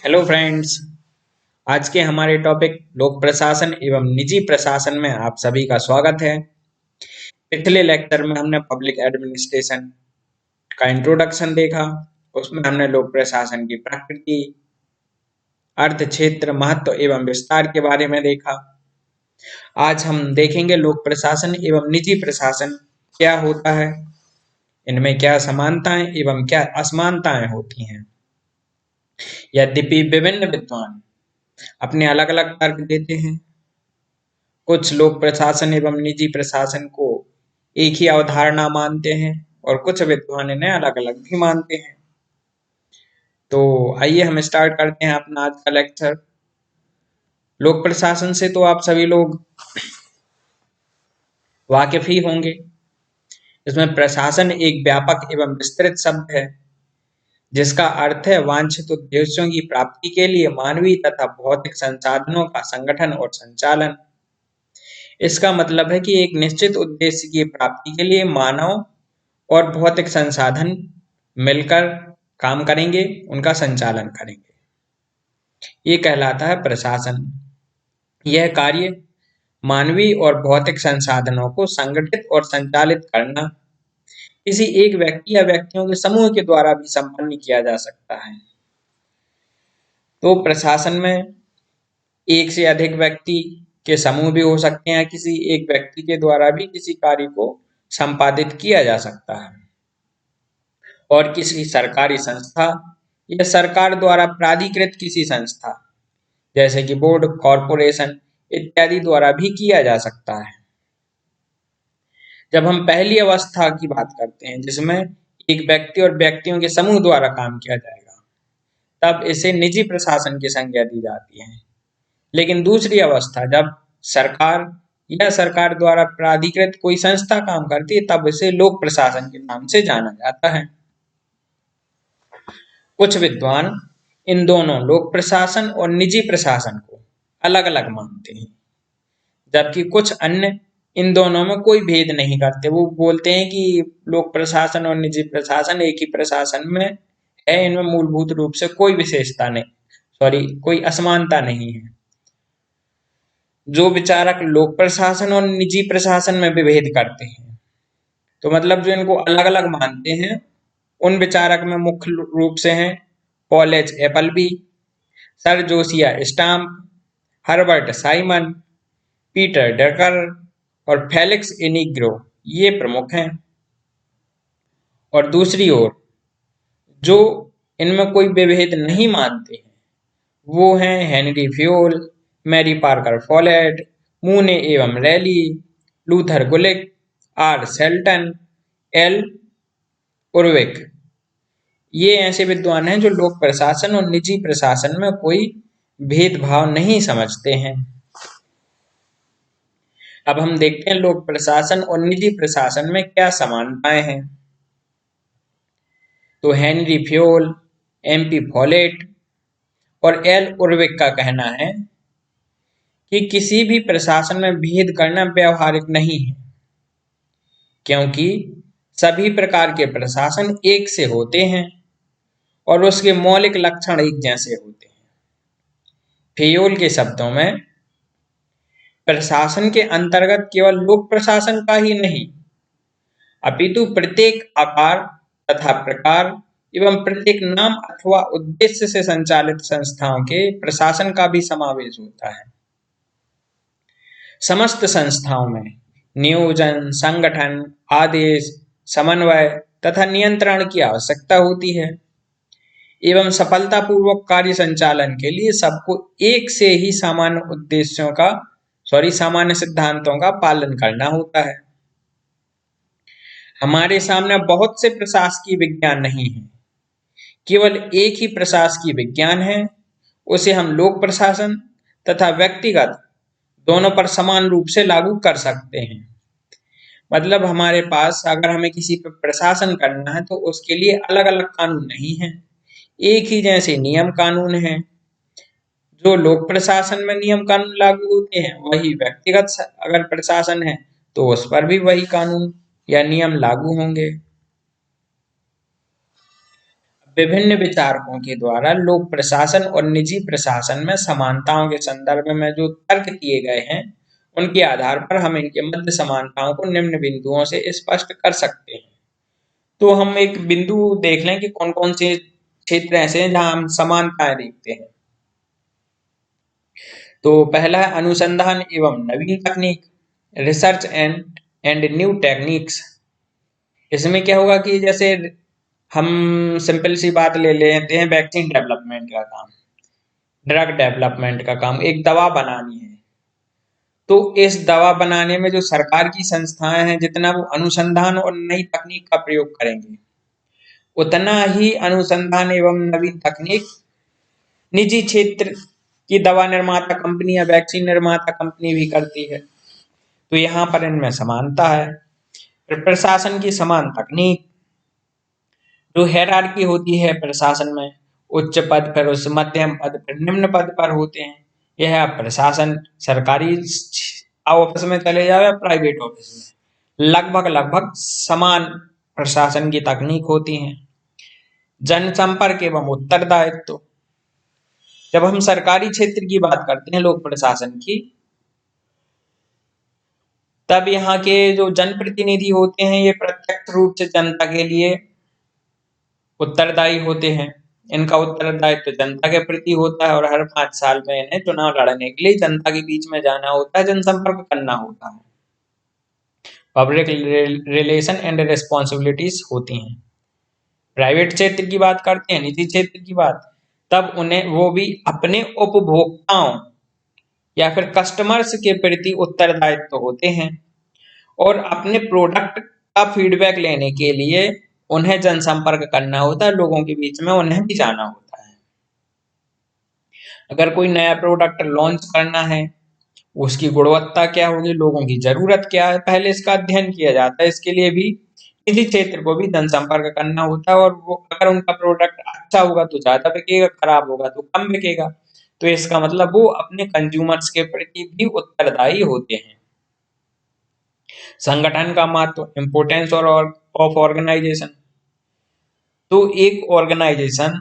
Hello friends. आज के हमारे टॉपिक लोक प्रशासन एवं निजी प्रशासन में आप सभी का स्वागत है। पिछले लेक्चर में हमने पब्लिक एडमिनिस्ट्रेशन का इंट्रोडक्शन देखा। उसमें हमने लोक प्रशासन की प्रकृति, अर्थ, क्षेत्र, महत्व एवं विस्तार के बारे में देखा। आज हम देखेंगे लोक प्रशासन एवं निजी प्रशासन क्या होता है, इनमें क्या समानताएं एवं क्या असमानताएं होती हैं। यद्यपि विभिन्न विद्वान अपने अलग अलग तर्क देते हैं। कुछ लोग प्रशासन एवं निजी प्रशासन को एक ही अवधारणा मानते हैं और कुछ विद्वान इन्हें अलग अलग भी मानते हैं। तो आइए हम स्टार्ट करते हैं अपना आज का लेक्चर। लोक प्रशासन से तो आप सभी लोग वाकिफ ही होंगे। इसमें प्रशासन एक व्यापक एवं विस्तृत शब्द है जिसका अर्थ है वांछित उद्देश्यों की प्राप्ति के लिए मानवीय तथा भौतिक संसाधनों का संगठन और संचालन। इसका मतलब है कि एक निश्चित उद्देश्य की प्राप्ति के लिए मानव और भौतिक संसाधन मिलकर काम करेंगे, उनका संचालन करेंगे। ये कहलाता है प्रशासन। यह कार्य मानवीय और भौतिक संसाधनों को संगठित और संचालित करना किसी एक व्यक्ति या व्यक्तियों के समूह के द्वारा भी संपन्न किया जा सकता है। तो प्रशासन में एक से अधिक व्यक्ति के समूह भी हो सकते हैं। किसी एक व्यक्ति के द्वारा भी किसी कार्य को संपादित किया जा सकता है। और किसी सरकारी संस्था या सरकार द्वारा प्राधिकृत किसी संस्था जैसे कि बोर्ड, कॉरपोरेशन इत्यादि द्वारा भी किया जा सकता है। जब हम पहली अवस्था की बात करते हैं जिसमें एक व्यक्ति और व्यक्तियों के समूह द्वारा काम किया जाएगा, तब इसे निजी प्रशासन की संज्ञा दी जाती है। लेकिन दूसरी अवस्था जब सरकार या सरकार द्वारा प्राधिकृत कोई संस्था काम करती है, तब इसे लोक प्रशासन के नाम से जाना जाता है। कुछ विद्वान इन दोनों लोक प्रशासन और निजी प्रशासन को अलग अलग मानते हैं, जबकि कुछ अन्य इन दोनों में कोई भेद नहीं करते। वो बोलते हैं कि लोक प्रशासन और निजी प्रशासन एक ही प्रशासन में है, इनमें मूलभूत रूप से कोई विशेषता नहीं, कोई असमानता नहीं है। जो विचारक लोक प्रशासन और निजी प्रशासन में विभेद करते हैं, तो मतलब जो इनको अलग अलग मानते हैं, उन विचारक में मुख्य रूप से हैं Paul H Appleby, sir Josiah Stamp, Herbert Simon, Peter Drucker और फेलिक्स इनिग्रो। ये प्रमुख हैं। और दूसरी ओर जो इनमें कोई विभेद नहीं मानते हैं, वो हैं Henri Fayol, Mary Parker Follett, Mooney एवं Reiley, Luther Gulick, R Sheldon, L Urwick. ये ऐसे विद्वान हैं जो लोक प्रशासन और निजी प्रशासन में कोई भेदभाव नहीं समझते हैं। अब हम देखते हैं लोक प्रशासन और निजी प्रशासन में क्या समानताएं हैं। तो हेनरी फ्योल, एमपी फॉलेट और एल उर्विक का कहना है कि किसी भी प्रशासन में भेद करना व्यवहारिक नहीं है, क्योंकि सभी प्रकार के प्रशासन एक से होते हैं और उसके मौलिक लक्षण एक जैसे होते हैं। फ्योल के शब्दों में प्रशासन के अंतर्गत केवल लोक प्रशासन का ही नहीं, अपितु प्रत्येक आकार तथा प्रकार एवं प्रत्येक नाम अथवा उद्देश्य से संचालित संस्थाओं के प्रशासन का भी समावेश होता है। समस्त संस्थाओं में नियोजन, संगठन, आदेश, समन्वय तथा नियंत्रण की आवश्यकता होती है एवं सफलतापूर्वक कार्य संचालन के लिए सबको एक से ही सामान्य सिद्धांतों का पालन करना होता है। हमारे सामने बहुत से प्रशासकीय विज्ञान नहीं है, केवल एक ही प्रशासकीय विज्ञान है। उसे हम लोक प्रशासन तथा व्यक्तिगत दोनों पर समान रूप से लागू कर सकते हैं। मतलब हमारे पास अगर हमें किसी पर प्रशासन करना है तो उसके लिए अलग अलग कानून नहीं है, एक ही जैसे नियम कानून हैं। जो लोक प्रशासन में नियम कानून लागू होते हैं, वही व्यक्तिगत अगर प्रशासन है तो उस पर भी वही कानून या नियम लागू होंगे। विभिन्न विचारकों के द्वारा लोक प्रशासन और निजी प्रशासन में समानताओं के संदर्भ में जो तर्क दिए गए हैं, उनके आधार पर हम इनके मध्य समानताओं को निम्न बिंदुओं से स्पष्ट कर सकते हैं। तो हम एक बिंदु देख लें कि कौन कौन से क्षेत्र ऐसे हैं जहां हम समानताएं देखते हैं। तो पहला है अनुसंधान एवं नवीन तकनीक, रिसर्च एंड न्यू टेक्निक्स। इसमें क्या होगा कि जैसे हम सिंपल सी बात ले लेते हैं, वैक्सीन डेवलपमेंट का काम, ड्रग डेवलपमेंट का काम, एक दवा बनानी है, तो इस दवा बनाने में जो सरकार की संस्थाएं हैं, जितना वो अनुसंधान और नई तकनीक का प्रयोग करेंगे, उतना ही अनुसंधान एवं नवीन तकनीक निजी क्षेत्र की दवा निर्माता कंपनी या वैक्सीन निर्माता कंपनी भी करती है। तो यहाँ पर इनमें समानता है। फिर प्रशासन की समान तकनीक, जो हायरार्की होती है प्रशासन में, उच्च पद पर, उस मध्यम पद पर, निम्न पद पर होते हैं। यह प्रशासन सरकारी ऑफिस में चले जाओ या प्राइवेट ऑफिस में, लगभग समान प्रशासन की तकनीक होती है। जनसंपर्क एवं उत्तरदायित्व, जब हम सरकारी क्षेत्र की बात करते हैं लोक प्रशासन की, तब यहाँ के जो जनप्रतिनिधि होते हैं, ये प्रत्यक्ष रूप से जनता के लिए उत्तरदायी होते हैं। इनका उत्तरदायित्व जनता के प्रति होता है और हर 5 साल में इन्हें चुनाव लड़ने के लिए जनता के बीच में जाना होता है, जनसंपर्क करना होता है। पब्लिक रिलेशन एंड रिस्पॉन्सिबिलिटीज होती हैं। प्राइवेट क्षेत्र की बात करते हैं, निजी क्षेत्र की बात, तब उन्हें वो भी अपने उपभोक्ताओं या फिर कस्टमर्स के प्रति उत्तरदायित्व होते हैं और अपने प्रोडक्ट का फीडबैक लेने के लिए उन्हें जनसंपर्क करना होता है, लोगों के बीच में उन्हें भी जाना होता है। अगर कोई नया प्रोडक्ट लॉन्च करना है, उसकी गुणवत्ता क्या होगी, लोगों की जरूरत क्या है, पहले इसका अध्ययन किया जाता है। इसके लिए भी निजी क्षेत्र को भी जनसंपर्क करना होता है और वो अगर उनका प्रोडक्ट अच्छा होगा तो ज्यादा बिकेगा, खराब होगा तो कम बिकेगा। तो इसका मतलब वो अपने कंज्यूमर्स के प्रति भी उत्तरदायी होते हैं। संगठन का महत्व, इंपोर्टेंस और ऑफ ऑर्गेनाइजेशन। तो एक ऑर्गेनाइजेशन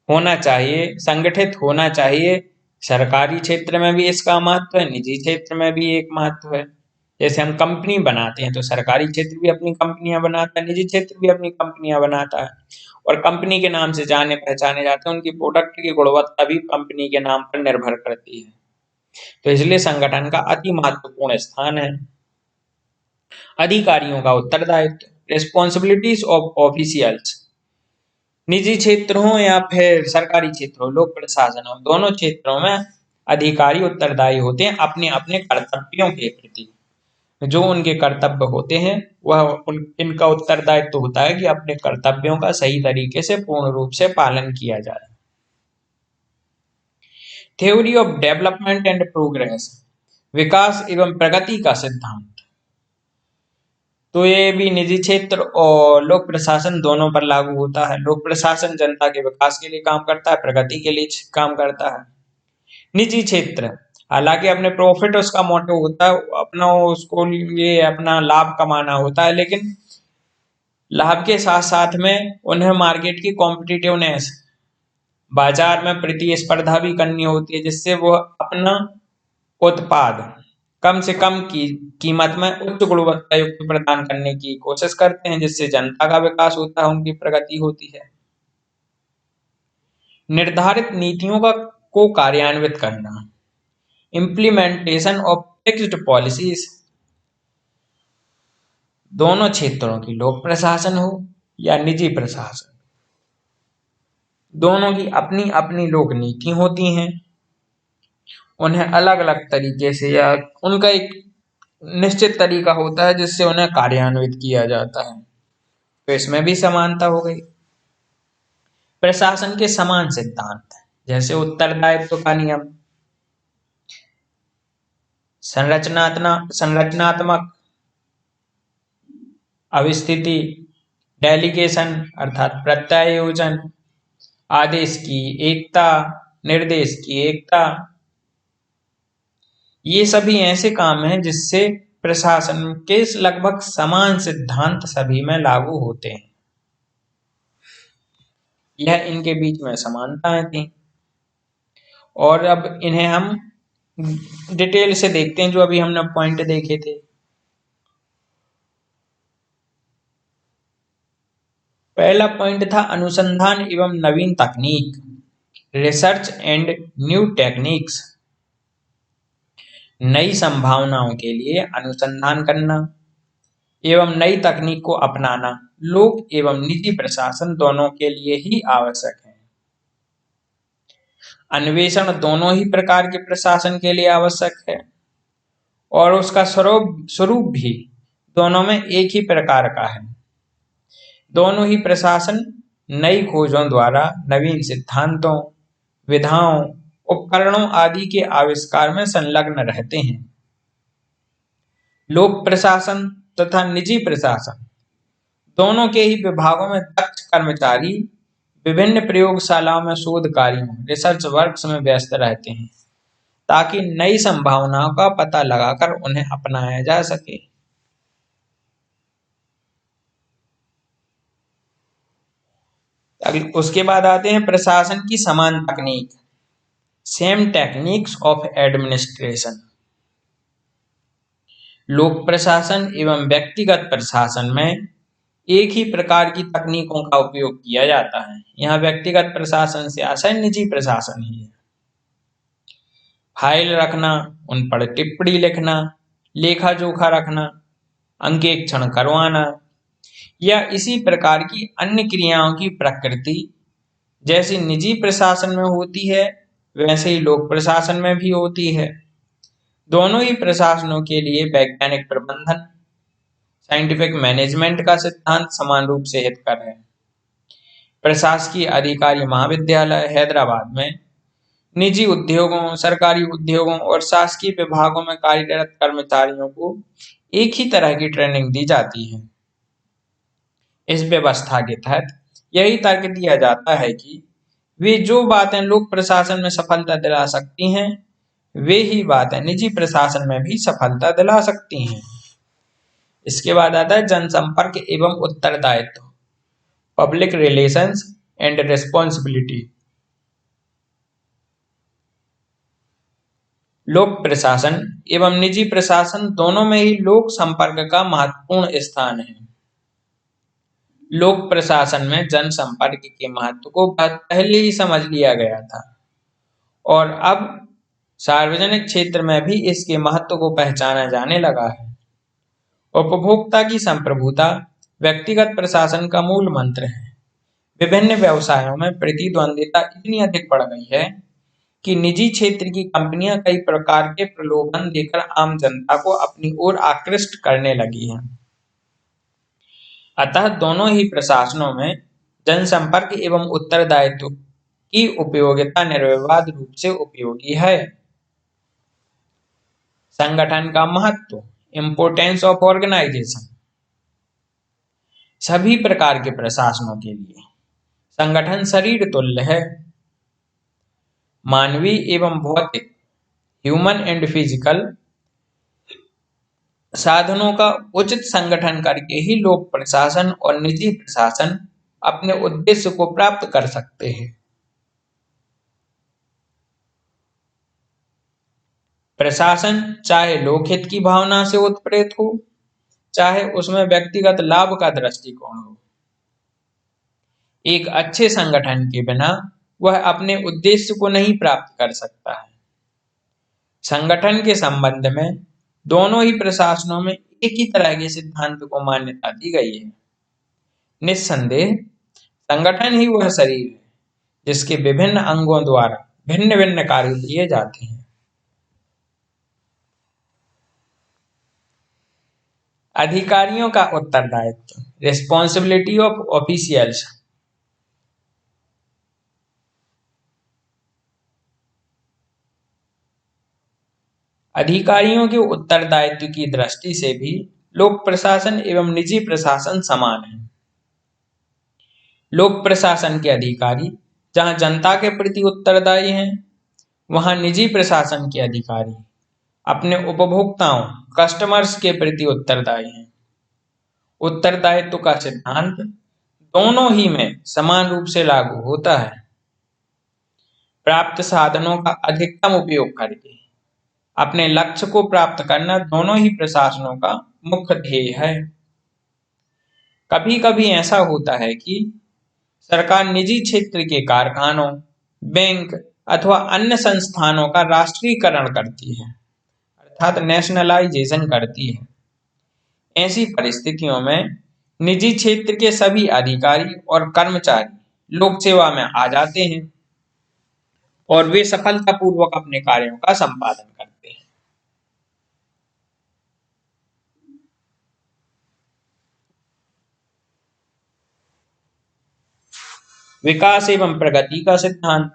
होना चाहिए, संगठित होना चाहिए। सरकारी क्षेत्र में भी इसका महत्व है, निजी क्षेत्र में भी एक महत्व है। जैसे हम कंपनी बनाते हैं तो सरकारी क्षेत्र भी अपनी कंपनियां बनाता है, निजी क्षेत्र भी अपनी कंपनियां बनाता है और कंपनी के नाम से जाने पहचाने जाते हैं। उनकी प्रोडक्ट की गुणवत्ता भी कंपनी के नाम पर निर्भर करती है। तो इसलिए संगठन का अति महत्वपूर्ण स्थान है। अधिकारियों का उत्तरदायित्व, रिस्पॉन्सिबिलिटीज ऑफ ऑफिशियल्स। निजी क्षेत्र हो या फिर सरकारी क्षेत्र हो, लोक प्रशासन हो, दोनों क्षेत्रों में अधिकारी उत्तरदायी होते हैं अपने अपने कर्तव्यों के प्रति। जो उनके कर्तव्य होते हैं वह इनका उत्तरदायित्व होता है कि अपने कर्तव्यों का सही तरीके से पूर्ण रूप से पालन किया जाए। Theory of development and progress, विकास एवं प्रगति का सिद्धांत। तो ये भी निजी क्षेत्र और लोक प्रशासन दोनों पर लागू होता है। लोक प्रशासन जनता के विकास के लिए काम करता है, प्रगति के लिए काम करता है। निजी क्षेत्र हालांकि अपने प्रॉफिट उसका मोटिव होता है, अपना उसको ये अपना लाभ कमाना होता है, लेकिन लाभ के साथ साथ में उन्हें मार्केट की कॉम्पिटिटिवनेस, बाजार में प्रतिस्पर्धा भी करनी होती है, जिससे वो अपना उत्पाद कम से कम की कीमत में उच्च गुणवत्ता युक्त प्रदान करने की कोशिश करते हैं, जिससे जनता का विकास होता है, उनकी प्रगति होती है। निर्धारित नीतियों को कार्यान्वित करना, इम्प्लीमेंटेशन ऑफ फिक्स्ड पॉलिसीज। दोनों क्षेत्रों की, लोक प्रशासन हो या निजी प्रशासन, दोनों की अपनी अपनी लोक नीति होती हैं। उन्हें अलग अलग तरीके से या उनका एक निश्चित तरीका होता है जिससे उन्हें कार्यान्वित किया जाता है। तो इसमें भी समानता हो गई। प्रशासन के समान सिद्धांत, जैसे उत्तरदायित्व का नियम, संरचनात्मक अवस्थिति, डेलीगेशन अर्थात प्रत्यायोजन, आदेश की एकता, निर्देश की एकता, ये सभी ऐसे काम हैं जिससे प्रशासन के लगभग समान सिद्धांत सभी में लागू होते हैं। यह इनके बीच में समानताएं थी। और अब इन्हें हम डिटेल से देखते हैं, जो अभी हमने पॉइंट देखे थे। पहला पॉइंट था अनुसंधान एवं नवीन तकनीक, रिसर्च एंड न्यू टेक्निक्स। नई संभावनाओं के लिए अनुसंधान करना एवं नई तकनीक को अपनाना लोक एवं निजी प्रशासन दोनों के लिए ही आवश्यक है। अन्वेषण दोनों ही प्रकार के प्रशासन के लिए आवश्यक है और उसका स्वरूप भी दोनों में एक ही प्रकार का है। दोनों ही प्रशासन नई खोजों द्वारा नवीन सिद्धांतों, विधाओं, उपकरणों आदि के आविष्कार में संलग्न रहते हैं। लोक प्रशासन तथा निजी प्रशासन दोनों के ही विभागों में दक्ष कर्मचारी विभिन्न प्रयोगशालाओं में शोध कार्यों, रिसर्च वर्क्स में व्यस्त रहते हैं ताकि नई संभावनाओं का पता लगाकर उन्हें अपनाया जा सके। उसके बाद आते हैं प्रशासन की समान तकनीक, सेम टेक्निक्स ऑफ एडमिनिस्ट्रेशन। लोक प्रशासन एवं व्यक्तिगत प्रशासन में एक ही प्रकार की तकनीकों का उपयोग किया जाता है। यहाँ व्यक्तिगत प्रशासन से आशय निजी प्रशासन ही है। फाइल रखना, उन पर टिप्पणी लिखना, लेखा जोखा रखना, अंकेक्षण करवाना या इसी प्रकार की अन्य क्रियाओं की प्रकृति जैसी निजी प्रशासन में होती है, वैसे ही लोक प्रशासन में भी होती है। दोनों ही प्रशासनों के लिए वैज्ञानिक प्रबंधन, साइंटिफिक मैनेजमेंट का सिद्धांत समान रूप से हितकर है। प्रशासकीय अधिकारी महाविद्यालय हैदराबाद में निजी उद्योगों, सरकारी उद्योगों और शासकीय विभागों में कार्यरत कर्मचारियों को एक ही तरह की ट्रेनिंग दी जाती है। इस व्यवस्था के तहत यही तर्क दिया जाता है कि वे जो बातें लोक प्रशासन में सफलता दिला सकती हैं, वे ही बातें निजी प्रशासन में भी सफलता दिला सकती हैं। इसके बाद आता है जनसंपर्क एवं उत्तरदायित्व, पब्लिक रिलेशंस एंड रिस्पॉन्सिबिलिटी। लोक प्रशासन एवं निजी प्रशासन दोनों में ही लोक संपर्क का महत्वपूर्ण स्थान है। लोक प्रशासन में जनसंपर्क के महत्व को पहले ही समझ लिया गया था और अब सार्वजनिक क्षेत्र में भी इसके महत्व को पहचाना जाने लगा है। उपभोक्ता की संप्रभुता व्यक्तिगत प्रशासन का मूल मंत्र है। विभिन्न व्यवसायों में प्रतिद्वंद्विता इतनी अधिक बढ़ गई है कि निजी क्षेत्र की कंपनियां कई प्रकार के प्रलोभन देकर आम जनता को अपनी ओर आकृष्ट करने लगी हैं। अतः दोनों ही प्रशासनों में जनसंपर्क एवं उत्तरदायित्व की उपयोगिता निर्विवाद रूप से उपयोगी है। संगठन का महत्व, इम्पोर्टेंस ऑफ ऑर्गेनाइजेशन। सभी प्रकार के प्रशासनों के लिए संगठन शरीर तुल्य है। मानवीय एवं भौतिक, ह्यूमन एंड फिजिकल साधनों का उचित संगठन करके ही लोक प्रशासन और निजी प्रशासन अपने उद्देश्य को प्राप्त कर सकते हैं। प्रशासन चाहे लोकहित की भावना से उत्प्रेरित हो, चाहे उसमें व्यक्तिगत लाभ का दृष्टिकोण हो, एक अच्छे संगठन के बिना वह अपने उद्देश्य को नहीं प्राप्त कर सकता है। संगठन के संबंध में दोनों ही प्रशासनों में एक ही तरह के सिद्धांत को मान्यता दी गई है। निस्संदेह संगठन ही वह शरीर है जिसके विभिन्न अंगों द्वारा भिन्न भिन्न कार्य किए जाते हैं। अधिकारियों का उत्तरदायित्व, रिस्पॉन्सिबिलिटी ऑफ ऑफिशियल्स। अधिकारियों के उत्तरदायित्व की दृष्टि से भी लोक प्रशासन एवं निजी प्रशासन समान है। लोक प्रशासन के अधिकारी जहां जनता के प्रति उत्तरदायी हैं, वहां निजी प्रशासन के अधिकारी अपने उपभोक्ताओं, कस्टमर्स के प्रति उत्तरदायी हैं। उत्तरदायित्व का सिद्धांत दोनों ही में समान रूप से लागू होता है। प्राप्त साधनों का अधिकतम उपयोग करके अपने लक्ष्य को प्राप्त करना दोनों ही प्रशासनों का मुख्य ध्येय है। कभी कभी ऐसा होता है कि सरकार निजी क्षेत्र के कारखानों, बैंक अथवा अन्य संस्थानों का राष्ट्रीयकरण करती है, अर्थात नेशनलाइजेशन करती है। ऐसी परिस्थितियों में निजी क्षेत्र के सभी अधिकारी और कर्मचारी लोक सेवा में आ जाते हैं और वे सफलतापूर्वक अपने कार्यों का संपादन करते हैं। विकास एवं प्रगति का सिद्धांत,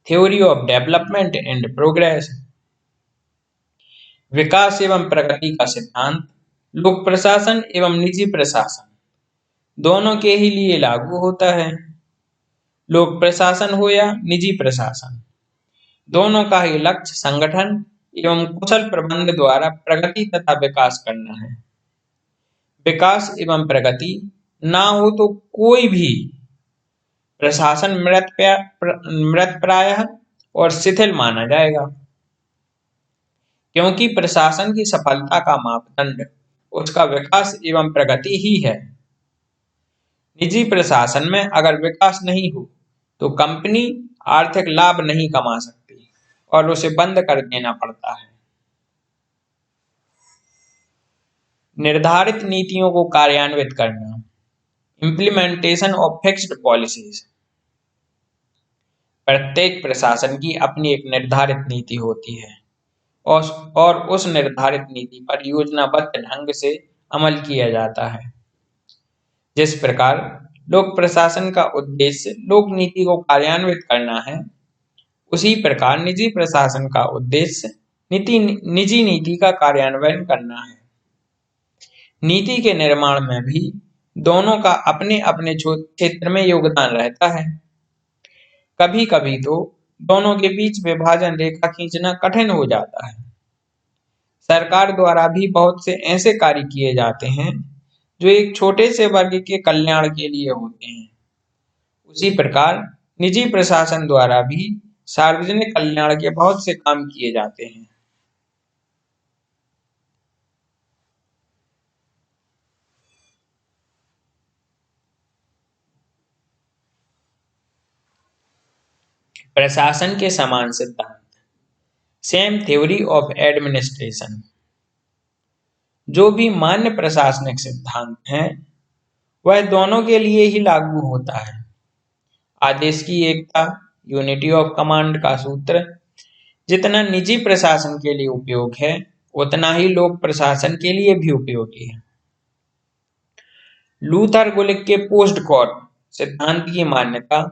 theory of development and progress. विकास एवं प्रगति का सिद्धांत लोक प्रशासन एवं निजी प्रशासन दोनों के ही लिए लागू होता है। लोक प्रशासन हो या निजी प्रशासन, दोनों का ही लक्ष्य संगठन एवं कुशल प्रबंध द्वारा प्रगति तथा विकास करना है। विकास एवं प्रगति ना हो तो कोई भी प्रशासन मृत प्रायः और शिथिल माना जाएगा, क्योंकि प्रशासन की सफलता का मापदंड उसका विकास एवं प्रगति ही है। निजी प्रशासन में अगर विकास नहीं हो तो कंपनी आर्थिक लाभ नहीं कमा सकती और उसे बंद कर देना पड़ता है। निर्धारित नीतियों को कार्यान्वित करना, इम्प्लीमेंटेशन ऑफ फिक्स्ड पॉलिसीज। प्रत्येक प्रशासन की अपनी एक निर्धारित नीति होती है और उस निर्धारित नीति पर योजनाबद्ध ढंग से अमल किया जाता है। जिस प्रकार लोक प्रशासन का उद्देश्य लोक नीति को कार्यान्वित करना है, उसी प्रकार निजी प्रशासन का उद्देश्य निजी नीति का कार्यान्वयन करना है। नीति के निर्माण में भी दोनों का अपने अपने क्षेत्र में योगदान रहता है। कभी कभी तो दोनों के बीच विभाजन रेखा खींचना कठिन हो जाता है। सरकार द्वारा भी बहुत से ऐसे कार्य किए जाते हैं जो एक छोटे से वर्ग के कल्याण के लिए होते हैं। उसी प्रकार निजी प्रशासन द्वारा भी सार्वजनिक कल्याण के बहुत से काम किए जाते हैं। प्रशासन के समान सिद्धांत, सेम थ्योरी ऑफ एडमिनिस्ट्रेशन। जो भी मान्य प्रशासनिक सिद्धांत हैं, वह दोनों के लिए ही लागू होता है। आदेश की एकता, यूनिटी ऑफ कमांड का सूत्र जितना निजी प्रशासन के लिए उपयोग है, उतना ही लोक प्रशासन के लिए भी उपयोगी है। लूथर गुलिक के पोस्ट कॉर्ड सिद्धांत की मान्यता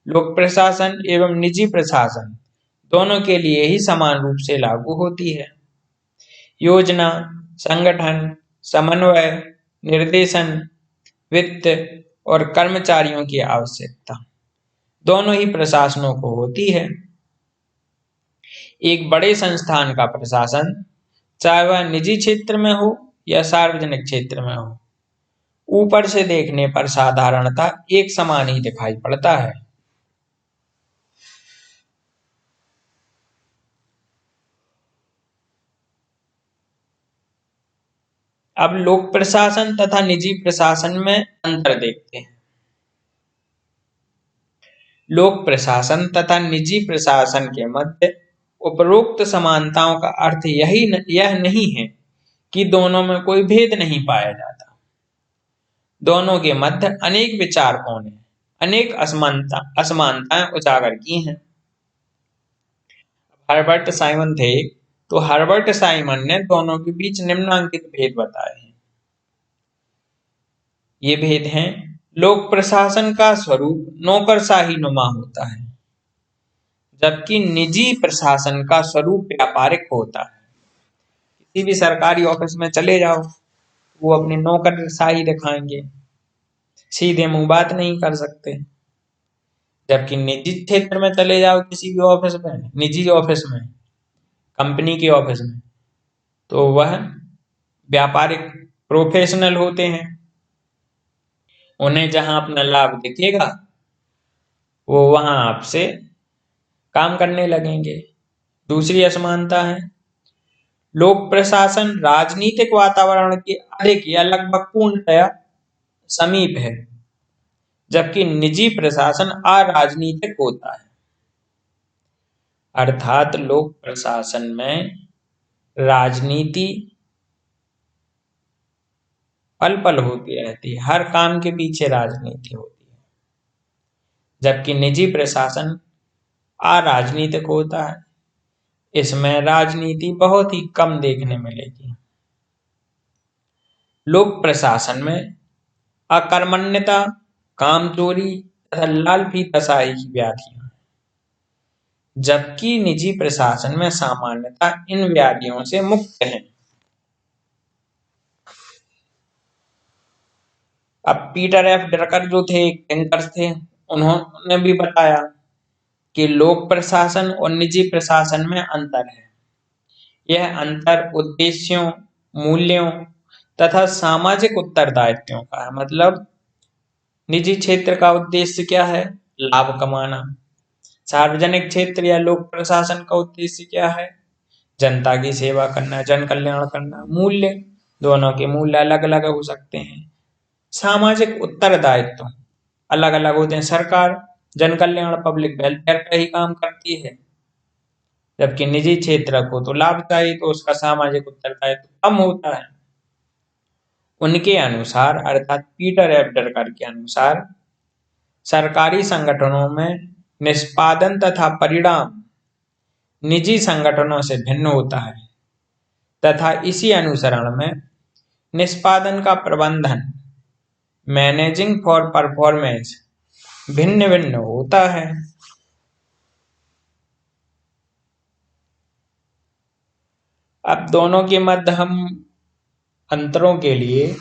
लोक प्रशासन एवं निजी प्रशासन दोनों के लिए ही समान रूप से लागू होती है। योजना, संगठन, समन्वय, निर्देशन, वित्त और कर्मचारियों की आवश्यकता दोनों ही प्रशासनों को होती है। एक बड़े संस्थान का प्रशासन, चाहे वह निजी क्षेत्र में हो या सार्वजनिक क्षेत्र में हो, ऊपर से देखने पर साधारणतः एक समान ही दिखाई पड़ता है। अब लोक प्रशासन तथा निजी प्रशासन में अंतर देखते हैं। लोक प्रशासन तथा निजी प्रशासन के मध्य उपरोक्त समानताओं का अर्थ यह नहीं है कि दोनों में कोई भेद नहीं पाया जाता। दोनों के मध्य अनेक विचारकों ने अनेक असमानताएं उजागर की हैं। हर्बर्ट साइमन थे, तो हर्बर्ट साइमन ने दोनों के बीच निम्नांकित भेद बताए हैं। ये भेद हैं: लोक प्रशासन का स्वरूप नौकरशाही नुमा होता है, जबकि निजी प्रशासन का स्वरूप व्यापारिक होता है। किसी भी सरकारी ऑफिस में चले जाओ, वो अपनी नौकरशाही दिखाएंगे, सीधे मुंह बात नहीं कर सकते। जबकि निजी क्षेत्र में चले जाओ, किसी भी ऑफिस में, निजी ऑफिस में, कंपनी के ऑफिस में, तो वह व्यापारिक प्रोफेशनल होते हैं। उन्हें जहां अपना लाभ दिखेगा वो वहां आपसे काम करने लगेंगे। दूसरी असमानता है लोक प्रशासन राजनीतिक वातावरण के अधिक या लगभग पूर्णतया समीप है, जबकि निजी प्रशासन अराजनीतिक होता है। अर्थात लोक प्रशासन में राजनीति पल पल होती रहती है, हर काम के पीछे राजनीति होती है, जबकि निजी प्रशासन अराजनीतिक होता है, इसमें राजनीति बहुत ही कम देखने मिलेगी। लोक प्रशासन में अकर्मण्यता, कामचोरी तथा लालफीताशाही की व्याधियां, जबकि निजी प्रशासन में सामान्यतः इन व्याधियों से मुक्त है। अब पीटर एफ ड्रकर जो थे, एक थिंकर थे, उन्होंने भी बताया कि लोक प्रशासन और निजी प्रशासन में अंतर है। यह अंतर उद्देश्यों, मूल्यों तथा सामाजिक उत्तरदायित्वों का है। मतलब निजी क्षेत्र का उद्देश्य क्या है? लाभ कमाना। सार्वजनिक क्षेत्र या लोक प्रशासन का उद्देश्य क्या है? जनता की सेवा करना, जन कल्याण करना। मूल्य, दोनों के मूल्य अलग अलग हो सकते हैं। सामाजिक उत्तरदायित्व अलग अलग होते हैं। सरकार जन कल्याण, पब्लिक वेलफेयर का ही काम करती है, जबकि निजी क्षेत्र को तो लाभ चाहिए, तो उसका सामाजिक उत्तरदायित्व कम होता है। उनके अनुसार, अर्थात पीटर एफ ड्रकर के अनुसार, सरकारी संगठनों में निष्पादन तथा परिणाम निजी संगठनों से भिन्न होता है तथा इसी अनुसरण में निष्पादन का प्रबंधन, मैनेजिंग फॉर परफॉर्मेंस, भिन्न भिन्न होता है। अब दोनों के मध्य हम अंतरों के लिए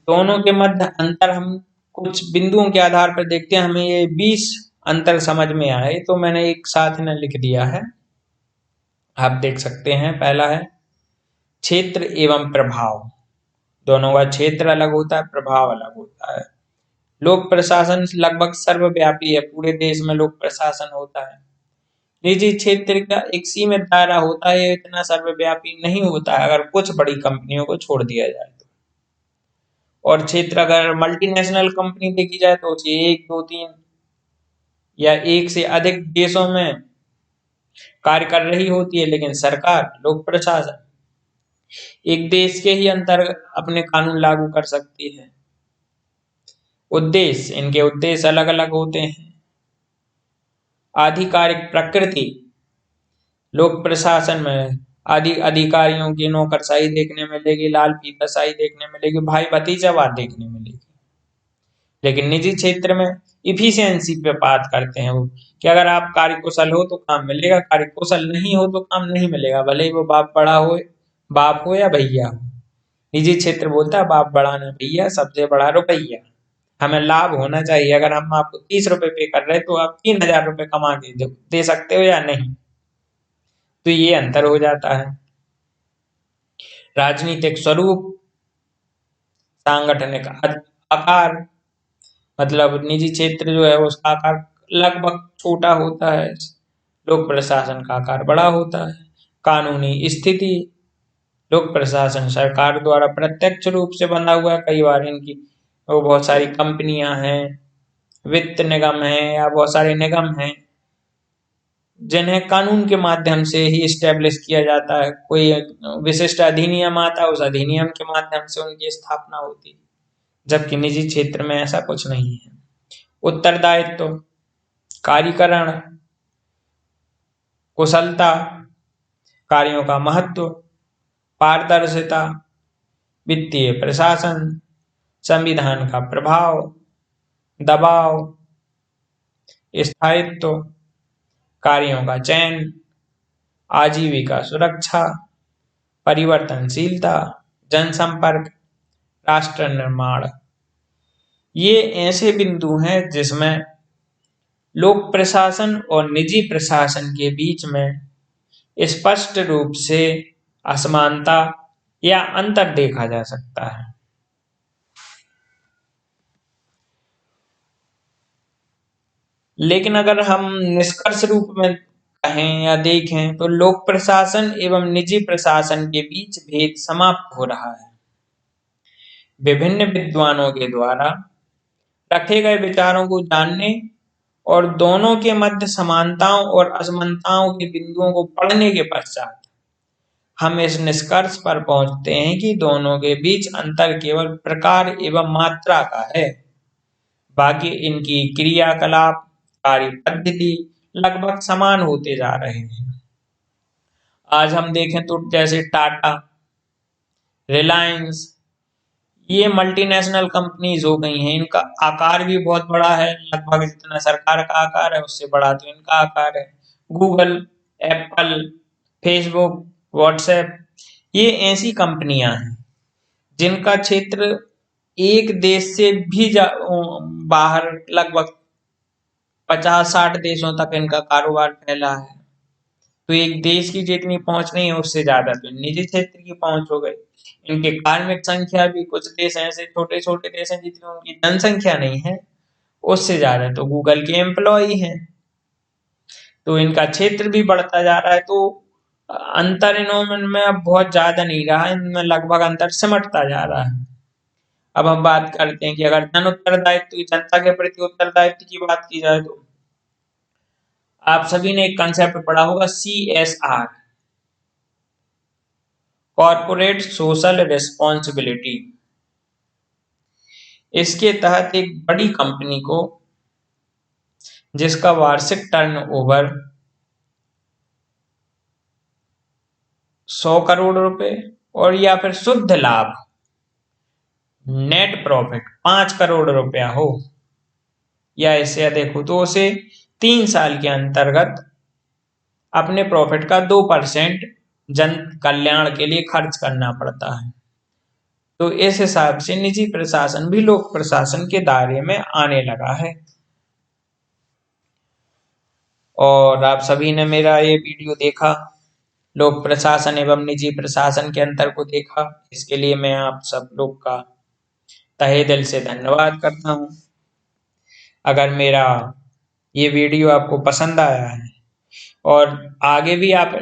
अंतर हम कुछ बिंदुओं के आधार पर देखते हैं। हमें ये 20 अंतर समझ में आए तो मैंने एक साथ में लिख दिया है, आप देख सकते हैं। पहला है क्षेत्र एवं प्रभाव। दोनों का क्षेत्र अलग होता है, प्रभाव अलग होता है। लोक प्रशासन लगभग सर्वव्यापी है, पूरे देश में लोक प्रशासन होता है। निजी क्षेत्र का एक सीमित दायरा होता है, इतना सर्वव्यापी नहीं होता है अगर कुछ बड़ी कंपनियों को छोड़ दिया जाए तो। और क्षेत्र अगर मल्टीनेशनल कंपनी देखी जाए तो उसे 1, 2, 3 या एक से अधिक देशों में कार्य कर रही होती है, लेकिन सरकार, लोक प्रशासन एक देश के ही अंतर अपने कानून लागू कर सकती है। उद्देश्य, इनके उद्देश्य अलग अलग होते हैं। आधिकारिक प्रकृति, लोक प्रशासन में अधिकारियों की नौकरशाही देखने मिलेगी, लाल फीताशाही देखने मिलेगी, भाई भतीजावाद देखने मिलेगी। लेकिन निजी क्षेत्र में इफिशियंसी पे बात करते हैं वो, कि अगर आप कार्यकुशल हो तो काम मिलेगा, कार्यकुशल नहीं हो तो काम नहीं मिलेगा, भले ही वो बाप हो या भैया हो। निजी क्षेत्र बोलता है बाप बड़ा ना भैया, सबसे बड़ा रुपया। हमें लाभ होना चाहिए। अगर हम आपको 30 रुपए पे कर रहे हैं तो आप 3000 रुपए कमा के दे सकते हो या नहीं, तो ये अंतर हो जाता है। राजनीतिक स्वरूप, सांगठनिक आकार, मतलब निजी क्षेत्र जो है उसका आकार लगभग छोटा होता है, लोक प्रशासन का आकार बड़ा होता है। कानूनी स्थिति, लोक प्रशासन सरकार द्वारा प्रत्यक्ष रूप से बंधा हुआ है, कई बार इनकी वो बहुत सारी कंपनियां हैं, वित्त निगम है या बहुत सारे निगम हैं जिन्हें कानून के माध्यम से ही स्टैब्लिश किया जाता है। कोई विशिष्ट अधिनियम आता है, उस अधिनियम के माध्यम से उनकी स्थापना होती है, जबकि निजी क्षेत्र में ऐसा कुछ नहीं है। उत्तरदायित्व, कार्यकरण, कुशलता, कार्यों का महत्व, पारदर्शिता, वित्तीय प्रशासन, संविधान का प्रभाव, दबाव, स्थायित्व, कार्यों का चयन, आजीविका सुरक्षा, परिवर्तनशीलता, जनसंपर्क, राष्ट्र निर्माण। ये ऐसे बिंदु हैं जिसमें लोक प्रशासन और निजी प्रशासन के बीच में स्पष्ट रूप से असमानता या अंतर देखा जा सकता है। लेकिन अगर हम निष्कर्ष रूप में कहें या देखें तो लोक प्रशासन एवं निजी प्रशासन के बीच भेद समाप्त हो रहा है। विभिन्न विद्वानों के द्वारा रखे गए विचारों को जानने और दोनों के मध्य समानताओं और असमानताओं के बिंदुओं को पढ़ने के पश्चात हम इस निष्कर्ष पर पहुंचते हैं कि दोनों के बीच अंतर केवल प्रकार एवं मात्रा का है। बाकी इनकी क्रियाकलाप, कार्य पद्धति लगभग समान होते जा रहे हैं। आज हम देखें तो जैसे टाटा, रिलायंस, ये मल्टीनेशनल कंपनीज हो गई हैं। इनका आकार भी बहुत बड़ा है, लगभग जितना सरकार का आकार है उससे बड़ा तो इनका आकार है। गूगल, एप्पल, फेसबुक, व्हाट्सएप, ये ऐसी कंपनियां हैं जिनका क्षेत्र एक देश से भी बाहर लगभग 50-60 देशों तक इनका कारोबार फैला है। तो एक देश की जितनी पहुंच नहीं है उससे ज्यादा तो निजी क्षेत्र की पहुंच हो गई। इनके कार्मिक संख्या भी कुछ देश ऐसे छोटे छोटे देश हैं जितनी उनकी जनसंख्या नहीं है उससे ज्यादा तो गूगल के एम्प्लॉय हैं। तो इनका क्षेत्र भी बढ़ता जा रहा है। तो अंतर इनमें अब बहुत ज्यादा नहीं रहा, इनमें लगभग अंतर सिमटता जा रहा है। अब हम बात करते हैं कि अगर जन उत्तरदायित्व, जनता के प्रति उत्तरदायित्व की बात की जाए तो आप सभी ने एक कंसेप्ट पढ़ा होगा, CSR, कॉर्पोरेट सोशल रिस्पॉन्सिबिलिटी। इसके तहत एक बड़ी कंपनी को जिसका वार्षिक टर्नओवर 100 करोड़ रुपए और या फिर शुद्ध लाभ, नेट प्रॉफिट 5 करोड़ रुपया हो या इससे अधिक हो तो उसे 3 साल के अंतर्गत अपने प्रॉफिट का 2% जन कल्याण के लिए खर्च करना पड़ता है। तो इस हिसाब से निजी प्रशासन भी लोक प्रशासन के दायरे में आने लगा है। और आप सभी ने मेरा ये वीडियो देखा, लोक प्रशासन एवं निजी प्रशासन के अंतर को देखा। इसके लिए मैं आप सब लोग का तहे दिल से धन्यवाद करता हूँ। अगर मेरा ये वीडियो आपको पसंद आया है और आगे भी आप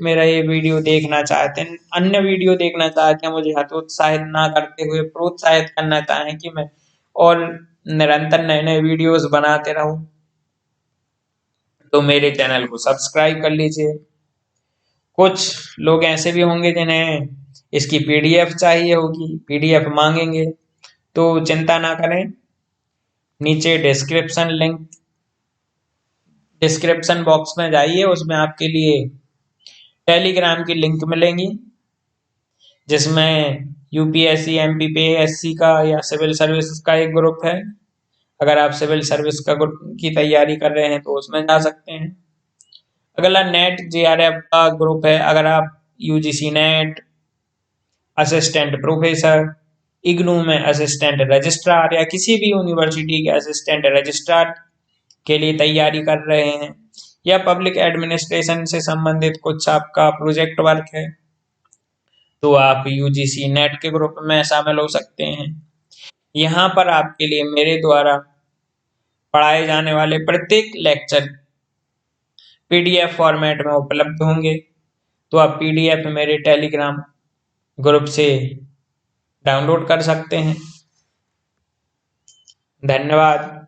मेरा ये वीडियो देखना चाहते हैं, अन्य वीडियो देखना चाहते हैं, मुझे हतोत्साहित ना करते हुए प्रोत्साहित करना चाहें कि मैं और निरंतर नए नए वीडियोस बनाते रहूं, तो मेरे चैनल को सब्सक्राइब कर लीजिए। कुछ लोग ऐसे भी होंगे जिन्हें इसकी PDF चाहिए होगी, PDF मांगेंगे, तो चिंता ना करें। नीचे डिस्क्रिप्शन बॉक्स में जाइए, उसमें आपके लिए टेलीग्राम की लिंक मिलेंगी जिसमें UPSC, MPPSC का या सिविल सर्विस का एक ग्रुप है। अगर आप सिविल सर्विस की तैयारी कर रहे हैं तो उसमें जा सकते हैं। अगला नेट JRF का ग्रुप है। अगर आप UGC net, assistant professor, IGNOU में असिस्टेंट रजिस्ट्रार या किसी भी यूनिवर्सिटी के असिस्टेंट रजिस्ट्रार के लिए तैयारी कर रहे हैं या पब्लिक एडमिनिस्ट्रेशन से संबंधित कुछ आपका प्रोजेक्ट वर्क है तो आप UGC नेट के ग्रुप में शामिल हो सकते हैं। यहाँ पर आपके लिए मेरे द्वारा पढ़ाए जाने वाले प्रत्येक लेक्चर PDF फॉर्मेट में उपलब्ध होंगे, तो आप PDF मेरे टेलीग्राम ग्रुप से डाउनलोड कर सकते हैं। धन्यवाद।